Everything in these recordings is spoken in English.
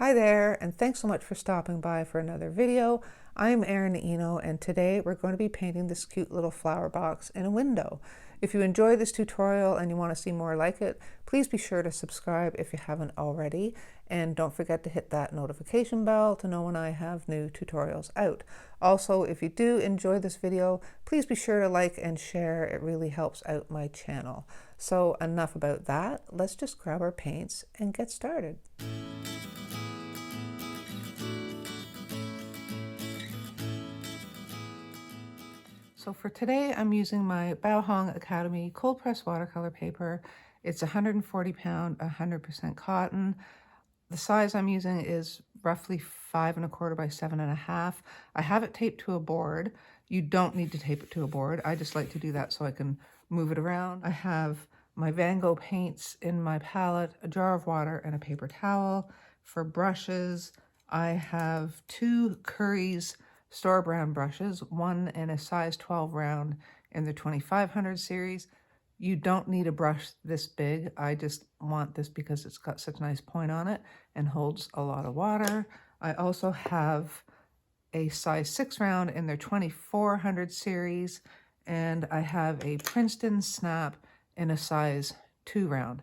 Hi there, and thanks so much for stopping by for another video. I'm Erin Eno, and today we're going to be painting this cute little flower box in a window. If you enjoy this tutorial and you want to see more like it, please be sure to subscribe if you haven't already, and don't forget to hit that notification bell to know when I have new tutorials out. Also, if you do enjoy this video, please be sure to like and share. It really helps out my channel. So enough about that. Let's just grab our paints and get started. So for today, I'm using my Baohong Academy cold press watercolor paper. It's 140 pound, 100% cotton. The size I'm using is roughly 5 1/4 by 7 1/2. I have it taped to a board. You don't need to tape it to a board. I just like to do that so I can move it around. I have my Van Gogh paints in my palette, a jar of water, and a paper towel. For brushes, I have 2 Curry's store brand brushes, one in a size 12 round in the 2500 series. You don't need a brush this big. I just want this because it's got such a nice point on it and holds a lot of water. I also have a size 6 round in their 2400 series, and I have a Princeton snap in a size 2 round.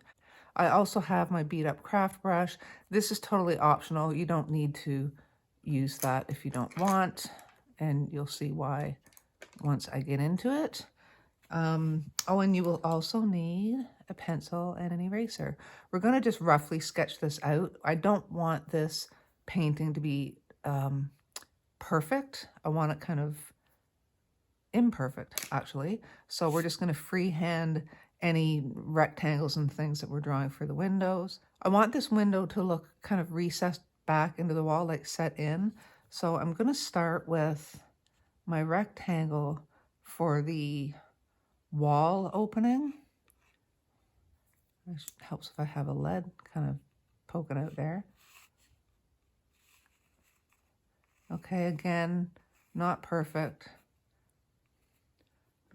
I also have my beat up craft brush. This is totally optional. You don't need to use that if you don't want, and you'll see why once I get into it. Oh, and you will also need a pencil and an eraser. We're going to just roughly sketch this out. I don't want this painting to be perfect. I want it kind of imperfect, actually. So we're just going to freehand any rectangles and things that we're drawing for the windows. I want this window to look kind of recessed back into the wall, like set in. So I'm going to start with my rectangle for the wall opening. It helps if I have a lead kind of poking out there. Okay, again, not perfect.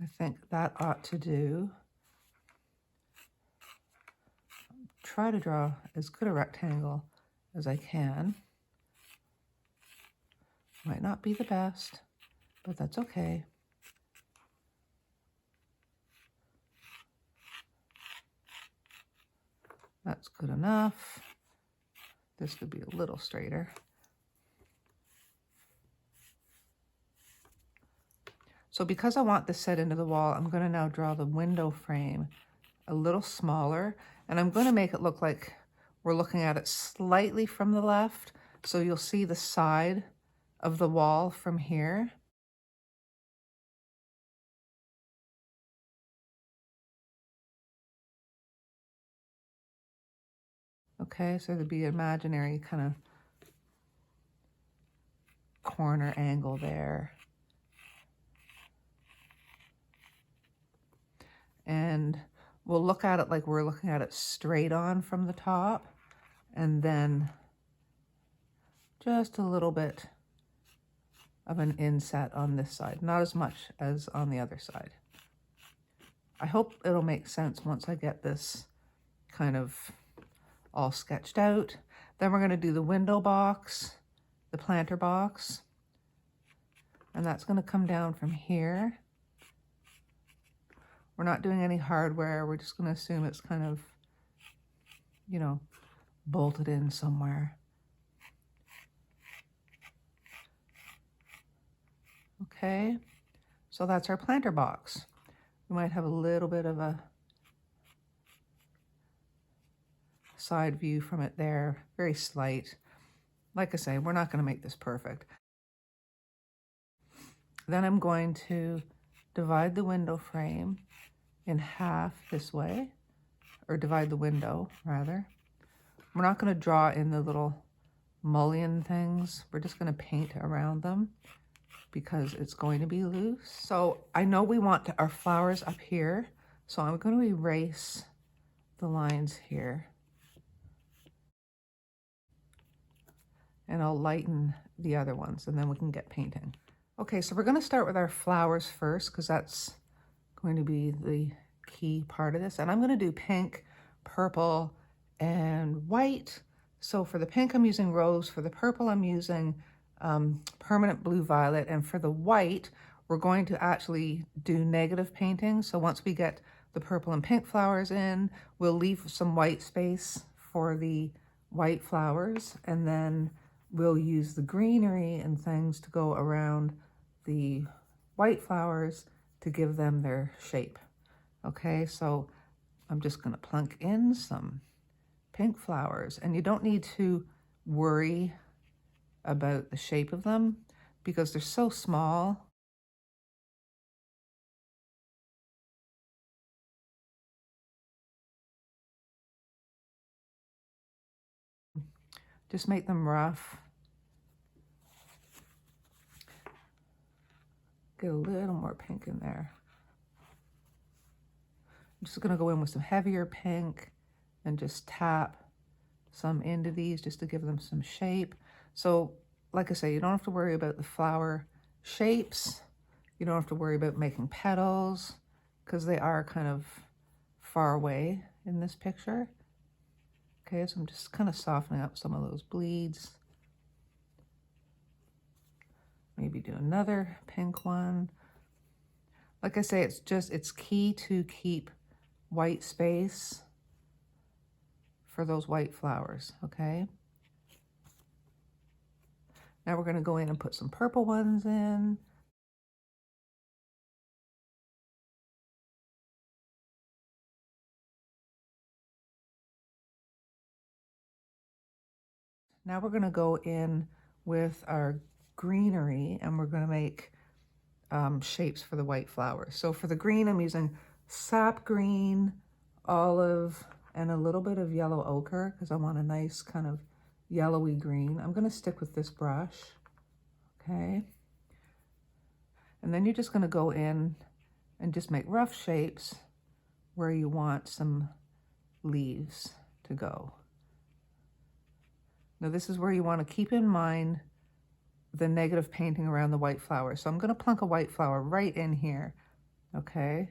I think that ought to do. Try to draw as good a rectangle as I can. Might not be the best, but that's okay. That's good enough. This could be a little straighter. So because I want this set into the wall, I'm going to now draw the window frame a little smaller, and I'm going to make it look like we're looking at it slightly from the left, so you'll see the side of the wall from here. Okay, so there'd be an imaginary kind of corner angle there. And we'll look at it like we're looking at it straight on from the top, and then just a little bit of an inset on this side, not as much as on the other side. I hope it'll make sense once I get this kind of all sketched out. Then we're going to do the window box, the planter box, and that's going to come down from here. We're not doing any hardware. We're just going to assume it's kind of, you know, bolted in somewhere. Okay, so that's our planter box. We might have a little bit of a side view from it there, very slight. Like I say, we're not going to make this perfect. Then I'm going to divide the window frame in half this way, or divide the window rather. We're not going to draw in the little mullion things. We're just going to paint around them because it's going to be loose. So I know we want our flowers up here, so I'm going to erase the lines here. And I'll lighten the other ones, and then we can get painting. Okay, so we're going to start with our flowers first because that's going to be the key part of this. And I'm going to do pink, purple, and white So for the pink, I'm using rose. For the purple, I'm using permanent blue violet. And for the white, we're going to actually do negative painting. So once we get the purple and pink flowers in, we'll leave some white space for the white flowers, and then we'll use the greenery and things to go around the white flowers to give them their shape. Okay, so I'm just going to plunk in some pink flowers, and you don't need to worry about the shape of them because they're so small. Just make them rough. Get a little more pink in there. I'm just going to go in with some heavier pink and just tap some into these just to give them some shape. So like I say, you don't have to worry about the flower shapes. You don't have to worry about making petals because they are kind of far away in this picture. Okay, so I'm just kind of softening up some of those bleeds. Maybe do another pink one. Like I say, it's key to keep white space for those white flowers, okay? Now we're going to go in and put some purple ones in. Now we're going to go in with our greenery and we're going to make shapes for the white flowers. So for the green, I'm using sap green, olive, and a little bit of yellow ochre because I want a nice kind of yellowy green. I'm going to stick with this brush, okay? And then you're just going to go in and just make rough shapes where you want some leaves to go. Now this is where you want to keep in mind the negative painting around the white flower. So I'm going to plunk a white flower right in here, okay?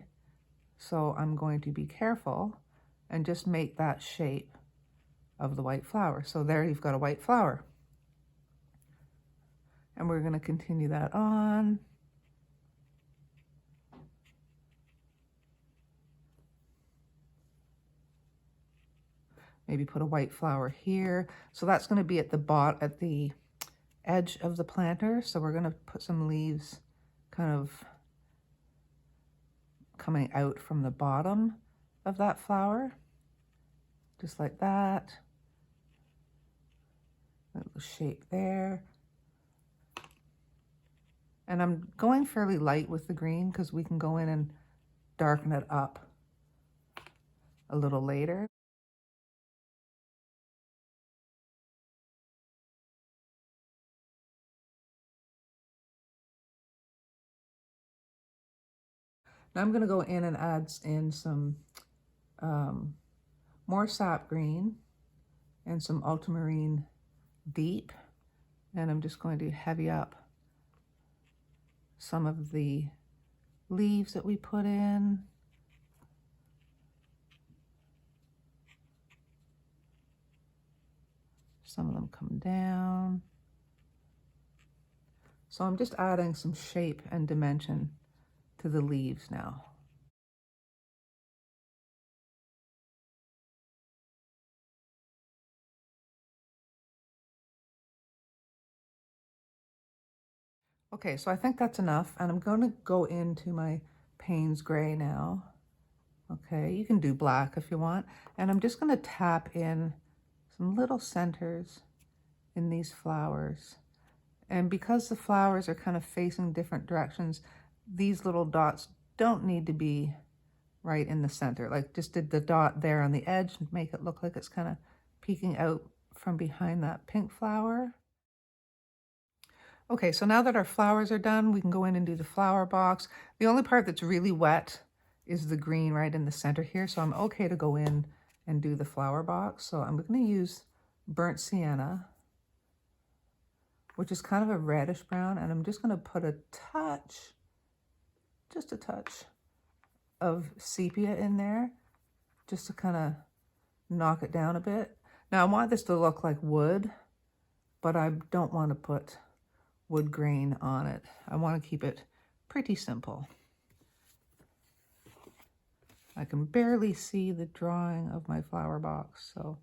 So I'm going to be careful and just make that shape of the white flower. So there you've got a white flower. And we're going to continue that on. Maybe put a white flower here. So that's going to be at the edge of the planter. So we're going to put some leaves kind of coming out from the bottom of that flower, just like that. A little shape there. And I'm going fairly light with the green because we can go in and darken it up a little later. Now I'm going to go in and add in some more sap green and some ultramarine deep, and I'm just going to heavy up some of the leaves that we put in. Some of them come down. So I'm just adding some shape and dimension to the leaves now. Okay, so I think that's enough, and I'm going to go into my Payne's Gray now. Okay, you can do black if you want, and I'm just going to tap in some little centers in these flowers. And because the flowers are kind of facing different directions, these little dots don't need to be right in the center. Like just did the dot there on the edge and make it look like it's kind of peeking out from behind that pink flower. Okay, so now that our flowers are done, we can go in and do the flower box. The only part that's really wet is the green right in the center here, so I'm okay to go in and do the flower box. So I'm going to use burnt sienna, which is kind of a reddish brown, and I'm just going to put a touch, just a touch of sepia in there, just to kind of knock it down a bit. Now I want this to look like wood, but I don't want to put wood grain on it. I want to keep it pretty simple. I can barely see the drawing of my flower box, so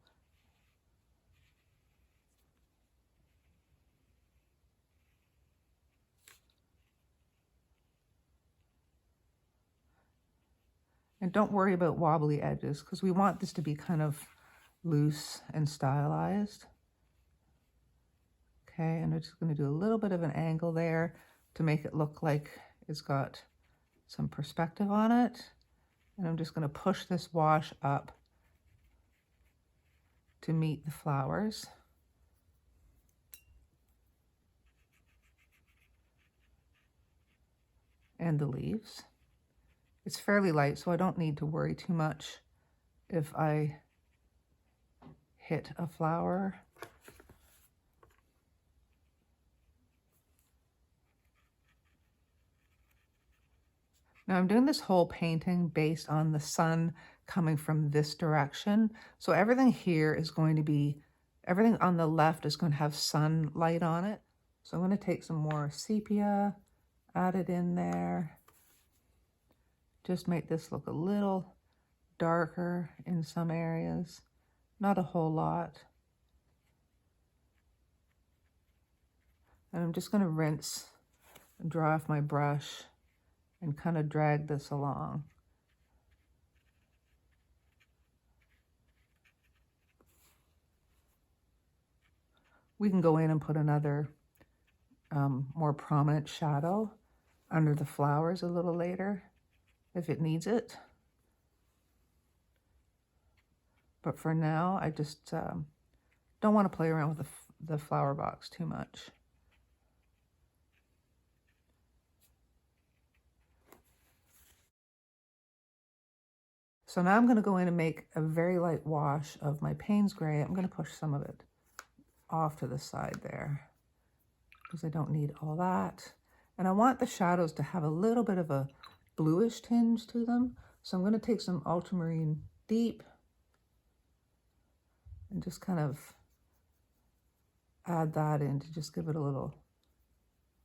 and don't worry about wobbly edges because we want this to be kind of loose and stylized. Okay, and I'm just going to do a little bit of an angle there to make it look like it's got some perspective on it. And I'm just going to push this wash up to meet the flowers. And the leaves. It's fairly light, so I don't need to worry too much if I hit a flower. Now I'm doing this whole painting based on the sun coming from this direction. So everything here is going to be, everything on the left is going to have sunlight on it. So I'm going to take some more sepia, add it in there. Just make this look a little darker in some areas. Not a whole lot. And I'm just going to rinse and dry off my brush and kind of drag this along. We can go in and put another more prominent shadow under the flowers a little later if it needs it. But for now, I just don't want to play around with the flower box too much. So now I'm going to go in and make a very light wash of my Payne's Gray. I'm going to push some of it off to the side there because I don't need all that. And I want the shadows to have a little bit of a bluish tinge to them. So I'm going to take some ultramarine deep and just kind of add that in to just give it a little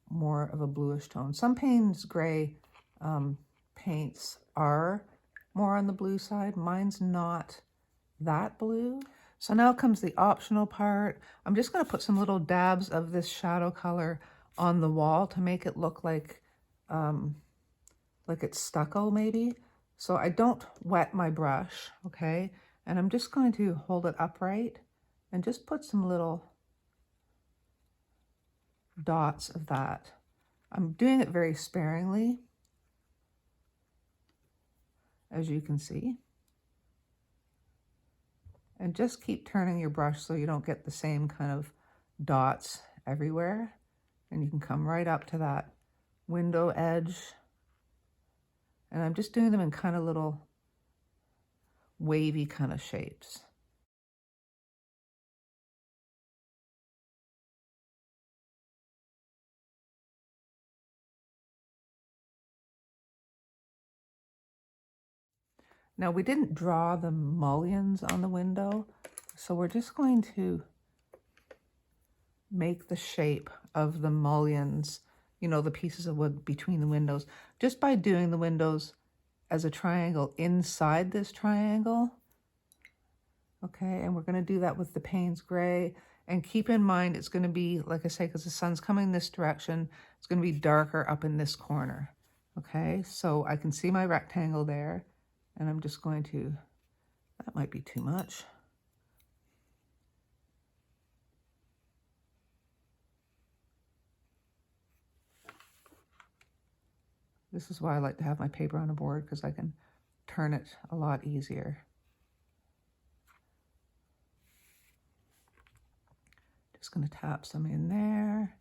more of a bluish tone. Some Payne's Gray paints are more on the blue side. Mine's not that blue. So now comes the optional part. I'm just going to put some little dabs of this shadow color on the wall to make it look like it's stucco maybe. So I don't wet my brush, okay? And I'm just going to hold it upright and just put some little dots of that. I'm doing it very sparingly, as you can see. And just keep turning your brush so you don't get the same kind of dots everywhere. And you can come right up to that window edge. And I'm just doing them in kind of little wavy kind of shapes. Now we didn't draw the mullions on the window, so we're just going to make the shape of the mullions, you know, the pieces of wood between the windows, just by doing the windows as a triangle inside this triangle. Okay, and we're going to do that with the Payne's Gray. And keep in mind, it's going to be, like I say, because the sun's coming this direction, it's going to be darker up in this corner. Okay, so I can see my rectangle there, and I'm just going to, that might be too much. This is why I like to have my paper on a board, because I can turn it a lot easier. Just going to tap some in there.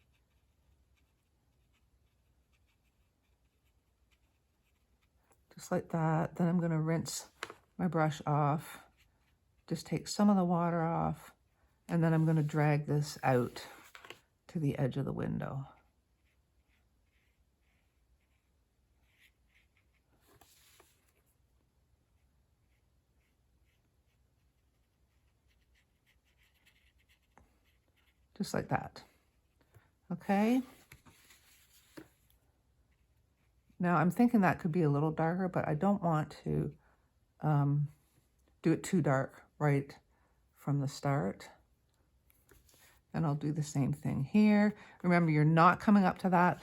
Just like that. Then I'm going to rinse my brush off. Just take some of the water off. And then I'm going to drag this out to the edge of the window. just like that. Okay. Now I'm thinking that could be a little darker, but I don't want to do it too dark right from the start. And I'll do the same thing here. Remember, you're not coming up to that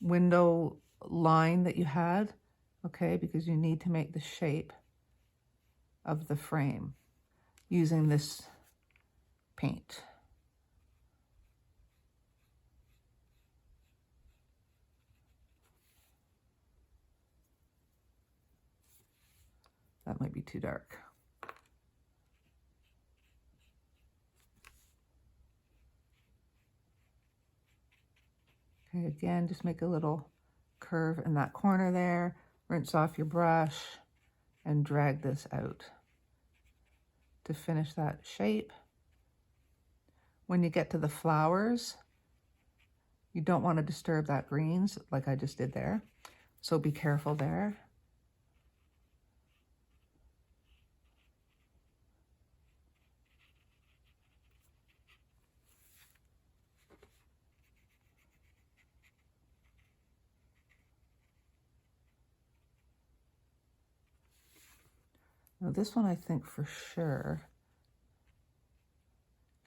window line that you had, okay, because you need to make the shape of the frame using this paint. That might be too dark. Okay, again, just make a little curve in that corner there, rinse off your brush, and drag this out to finish that shape. When you get to the flowers, you don't want to disturb that greens like I just did there, so be careful there. Now this one I think for sure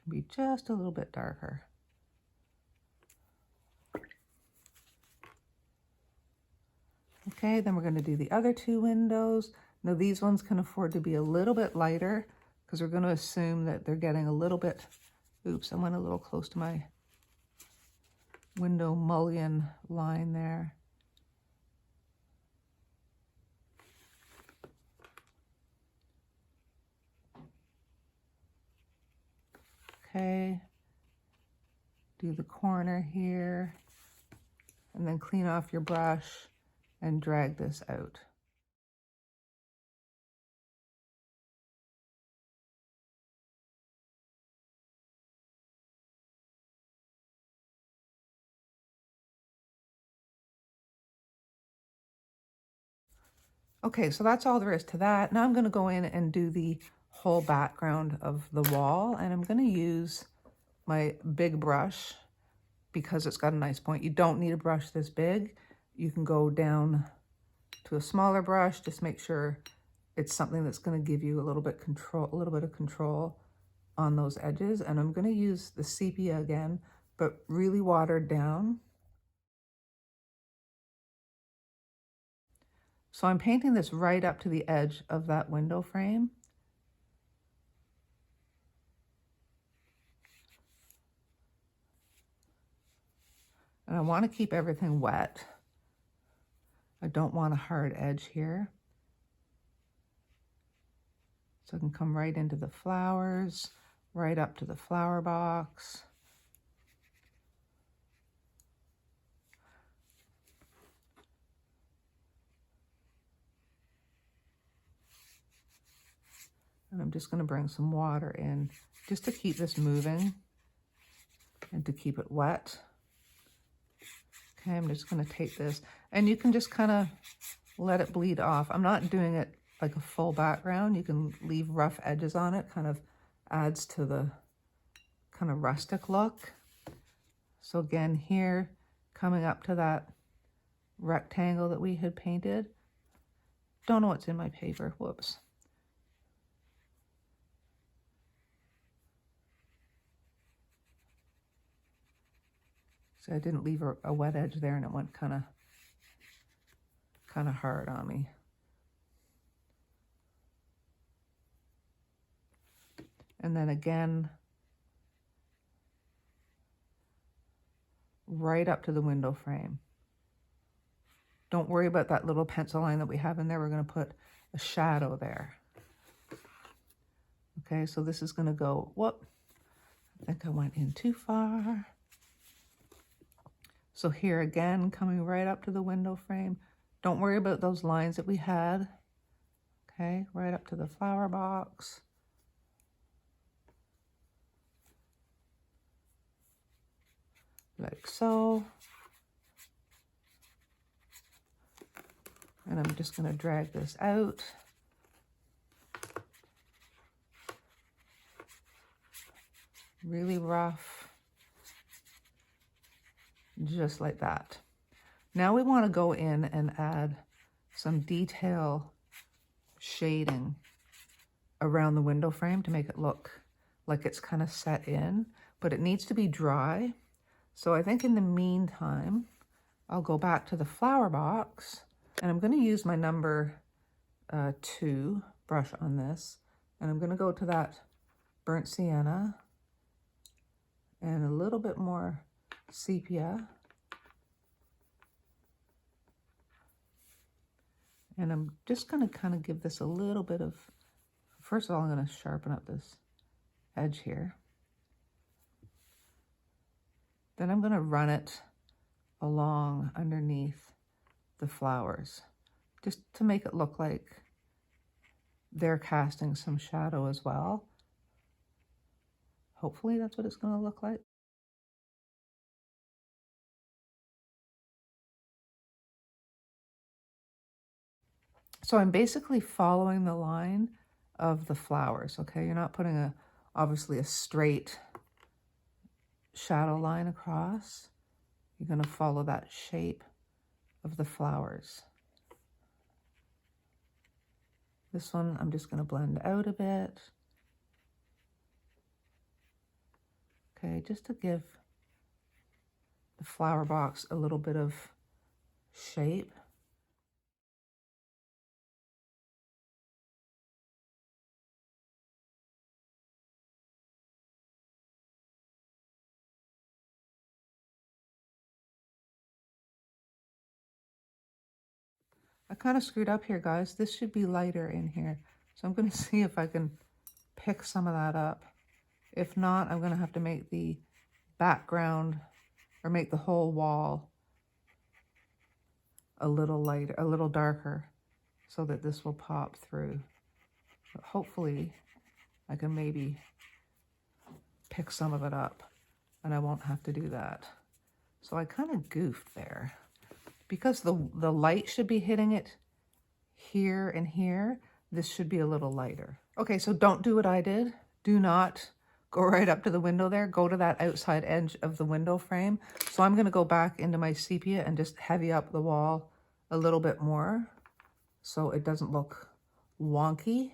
can be just a little bit darker. Okay, then we're going to do the other two windows. Now these ones can afford to be a little bit lighter because we're going to assume that they're getting a little bit, oops, I went a little close to my window mullion line there. Okay, do the corner here, and then clean off your brush and drag this out. Okay, so that's all there is to that. Now I'm going to go in and do the whole background of the wall, and I'm going to use my big brush because it's got a nice point. You don't need a brush this big. You can go down to a smaller brush. Just make sure it's something that's going to give you a little bit of control on those edges. And I'm going to use the sepia again, but really watered down. So I'm painting this right up to the edge of that window frame. And I want to keep everything wet. I don't want a hard edge here. So I can come right into the flowers, right up to the flower box. And I'm just going to bring some water in just to keep this moving and to keep it wet. Okay, I'm just going to take this, and you can just kind of let it bleed off. I'm not doing it like a full background. You can leave rough edges on it, kind of adds to the kind of rustic look. So again, here, coming up to that rectangle that we had painted. Don't know what's in my paper, whoops. So I didn't leave a wet edge there, and it went kind of hard on me. And then again, right up to the window frame. Don't worry about that little pencil line that we have in there. We're going to put a shadow there. Okay, so this is going to go, whoop, I think I went in too far. So here again, coming right up to the window frame. Don't worry about those lines that we had. Okay, right up to the flower box. Like so. And I'm just going to drag this out. Really rough. just like that. Now we want to go in and add some detail shading around the window frame to make it look like it's kind of set in, but it needs to be dry. So I think in the meantime, I'll go back to the flower box, and I'm going to use my number 2 brush on this, and I'm going to go to that burnt sienna and a little bit more sepia, and I'm just going to kind of give this a little bit of, first of all, I'm going to sharpen up this edge here. Then I'm going to run it along underneath the flowers, just to make it look like they're casting some shadow as well. Hopefully that's what it's going to look like. So I'm basically following the line of the flowers, okay? You're not putting obviously a straight shadow line across. You're going to follow that shape of the flowers. This one I'm just going to blend out a bit. Okay, just to give the flower box a little bit of shape. I kind of screwed up here, guys. This should be lighter in here. So I'm going to see if I can pick some of that up. If not, I'm going to have to make the background or make the whole wall a little lighter, a little darker, so that this will pop through. But hopefully I can maybe pick some of it up and I won't have to do that. So I kind of goofed there. Because the light should be hitting it here and here, this should be a little lighter. Okay, so don't do what I did. Do not go right up to the window there. Go to that outside edge of the window frame. So I'm going to go back into my sepia and just heavy up the wall a little bit more so it doesn't look wonky,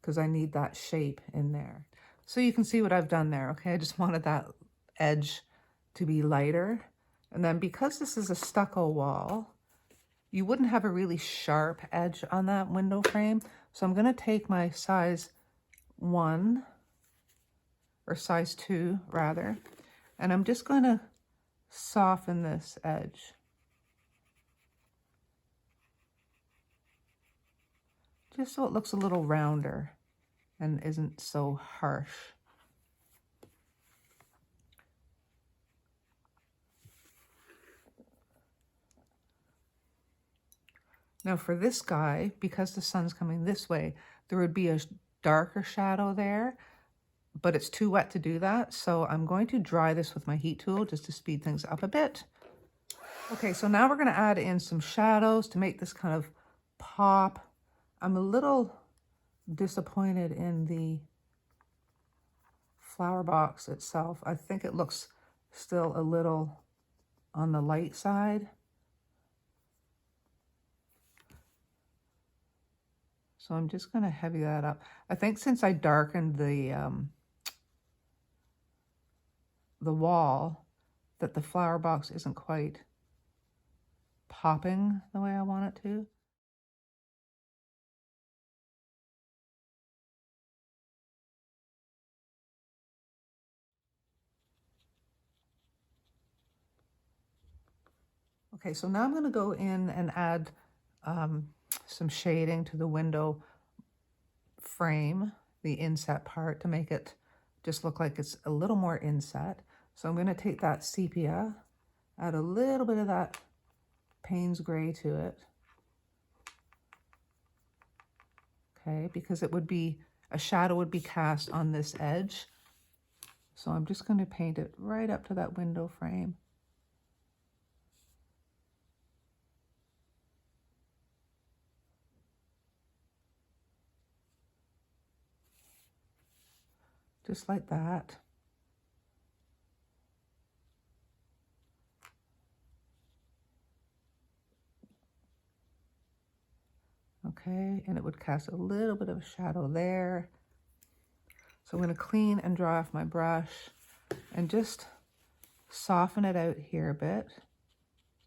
because I need that shape in there. So you can see what I've done there, okay? I just wanted that edge to be lighter. And then because this is a stucco wall, you wouldn't have a really sharp edge on that window frame. So I'm going to take my size 1, or size 2 rather, and I'm just going to soften this edge. Just so it looks a little rounder and isn't so harsh. Now for this guy, because the sun's coming this way, there would be a darker shadow there, but it's too wet to do that. So I'm going to dry this with my heat tool just to speed things up a bit. Okay, so now we're going to add in some shadows to make this kind of pop. I'm a little disappointed in the flower box itself. I think it looks still a little on the light side. So I'm just going to heavy that up. I think since I darkened the wall, that the flower box isn't quite popping the way I want it to. Okay, so now I'm going to go in and add some shading to the window frame, the inset part, to make it just look like it's a little more inset. So I'm going to take that sepia, add a little bit of that Payne's gray to it. Okay, because it would be, a shadow would be cast on this edge. So I'm just going to paint it right up to that window frame. Just like that. Okay, and it would cast a little bit of a shadow there. So I'm going to clean and dry off my brush and just soften it out here a bit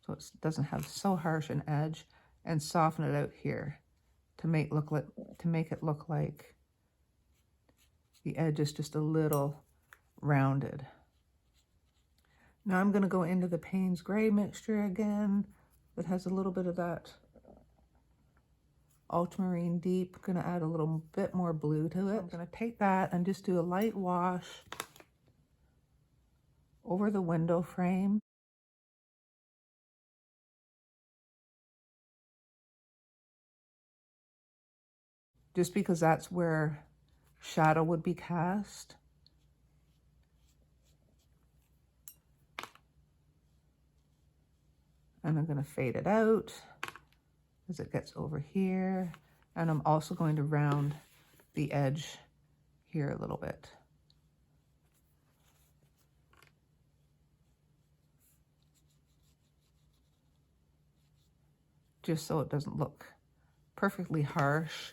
so it doesn't have so harsh an edge, and soften it out here to make it look like the edge is just a little rounded. Now I'm going to go into the Payne's Gray mixture again that has a little bit of that ultramarine deep. I'm going to add a little bit more blue to it. I'm going to take that and just do a light wash over the window frame. Just because that's where shadow would be cast. And I'm going to fade it out as it gets over here. And I'm also going to round the edge here a little bit. Just so it doesn't look perfectly harsh.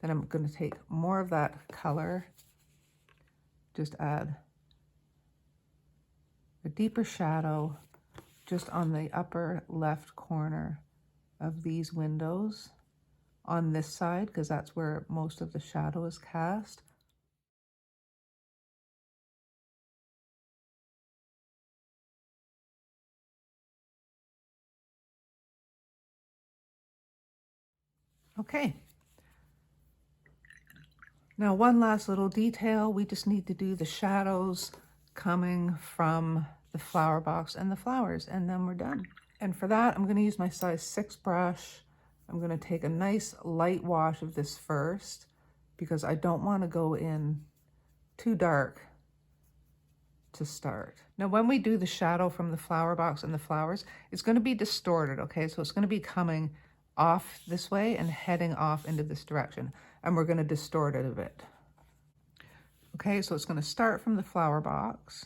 Then I'm going to take more of that color, just add a deeper shadow just on the upper left corner of these windows on this side, because that's where most of the shadow is cast. Okay. Now one last little detail, we just need to do the shadows coming from the flower box and the flowers, and then we're done. And for that, I'm going to use my size 6 brush. I'm going to take a nice light wash of this first, because I don't want to go in too dark to start. Now when we do the shadow from the flower box and the flowers, it's going to be distorted, okay? So it's going to be coming off this way and heading off into this direction, and we're going to distort it a bit. Okay, so it's going to start from the flower box.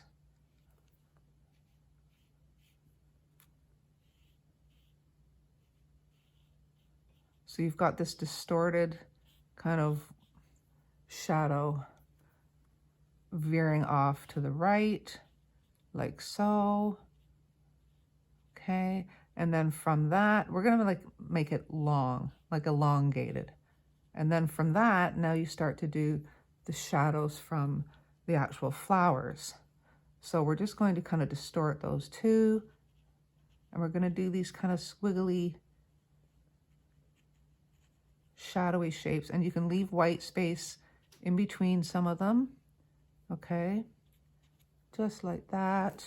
So you've got this distorted kind of shadow veering off to the right, like so. Okay, and then from that, we're gonna make it long, like elongated. And then from that, now you start to do the shadows from the actual flowers. So we're just going to kind of distort those two, and we're gonna do these kind of squiggly, shadowy shapes, and you can leave white space in between some of them. Okay, just like that.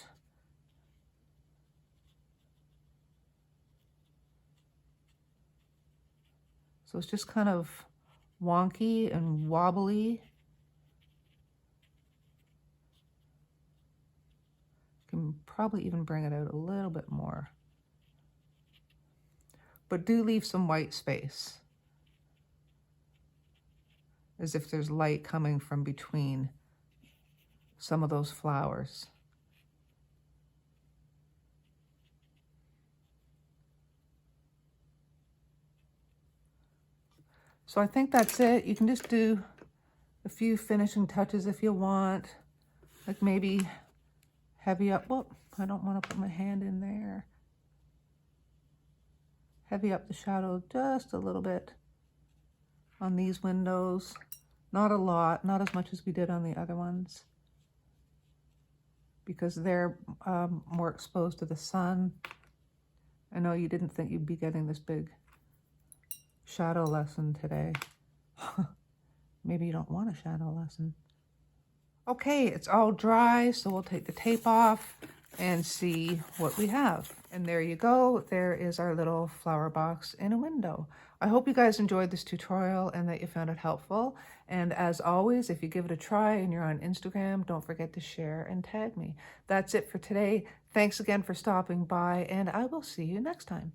So it's just kind of wonky and wobbly. Can probably even bring it out a little bit more. But do leave some white space, as if there's light coming from between some of those flowers. So I think that's it. You can just do a few finishing touches if you want, like maybe heavy up. Whoop, I don't want to put my hand in there. Heavy up the shadow just a little bit on these windows. Not a lot, not as much as we did on the other ones, because they're more exposed to the sun. I know you didn't think you'd be getting this big shadow lesson today. Maybe you don't want a shadow lesson. Okay, it's all dry, so we'll take the tape off and see what we have. And there you go. There is our little flower box in a window. I hope you guys enjoyed this tutorial and that you found it helpful. And as always, if you give it a try and you're on Instagram, don't forget to share and tag me. That's it for today. Thanks again for stopping by, and I will see you next time.